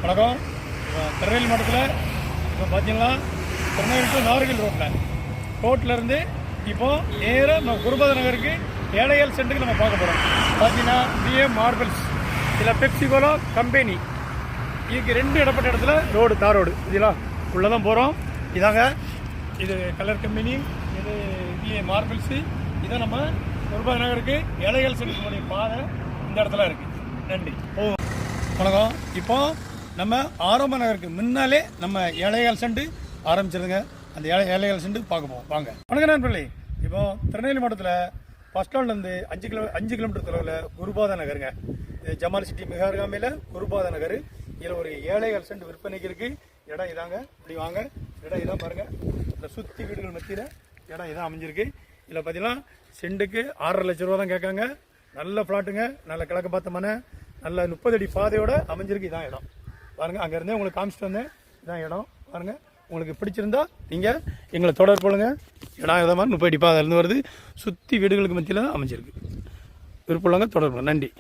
வணக்கம். திருநெல்வேலி மாவட்டத்தில் இப்போ பார்த்தீங்கன்னா திருநெல்வேலி டு நாகர்கோவில் ரோட்லேருந்து இப்போது நேராக நம்ம குருபாத நகருக்கு ஏழைகள் சென்டருக்கு நம்ம பார்க்க போகிறோம். பார்த்தீங்கன்னா பிஎம் மார்பிள்ஸ் இதில் பெப்சிகோலோ கம்பெனி இதுக்கு 2 இடப்பட்ட இடத்துல ரோடு தார் ரோடு இதெல்லாம் உள்ளே தான் போகிறோம். இதாங்க இது கலர் கம்பெனி, இது பிஎம் மார்பிள்ஸு. இதான் நம்ம குருபாத நகருக்கு ஏழைகள் சென்டருடைய பாதை இந்த இடத்துல இருக்குது. நன்றி. வணக்கம். இப்போ நம்ம ஆரம்ப நகருக்கு முன்னாலே நம்ம ஏழைகள் சென்று ஆரம்பிச்சிருங்க. அந்த ஏழைகள் சென்று பார்க்க போவோம். வாங்க. வணக்கம் நண்பர்களே. இப்போ திருநெல்வேலி மாவட்டத்தில் பஸ் ஸ்டாண்ட்லேருந்து 5 கிலோமீட்டர் தொலைவில் குருபாத நகருங்க. இது ஜமால் சிட்டி மிக அருகாமையில் குருபாத நகர். இதில் ஒரு ஏழைகள் சென்று விற்பனைக்கு இருக்குது. இடம் இதாங்க. இப்படி வாங்க. இடம் இதான் பாருங்கள். இந்த சுற்றி வீடுகள் மத்தியில் இடம் இதான் அமைஞ்சிருக்கு. இதில் பார்த்தீங்கன்னா செண்டுக்கு 6.5 லட்ச ரூபா தான் கேட்காங்க. நல்ல ஃப்ளாட்டுங்க. நல்ல கிழக்கு பார்த்த மனை, நல்ல 30 அடி பாதையோட அமைஞ்சிருக்கு. இதான் இடம் பாருங்கள். அங்கேருந்தே உங்களுக்கு காமிச்சிட்டு வந்தேன். இதான் இடம் பாருங்கள். உங்களுக்கு பிடிச்சிருந்தா நீங்கள் எங்களை தொடர்பு கொள்ளுங்க. இடம் இதை மாதிரி 30 அடி பாதையிலேருந்து வருது. சுற்றி வீடுகளுக்கு மத்தியில் தான் அமைஞ்சிருக்கு. விருப்பம் தொடர்பு. நன்றி.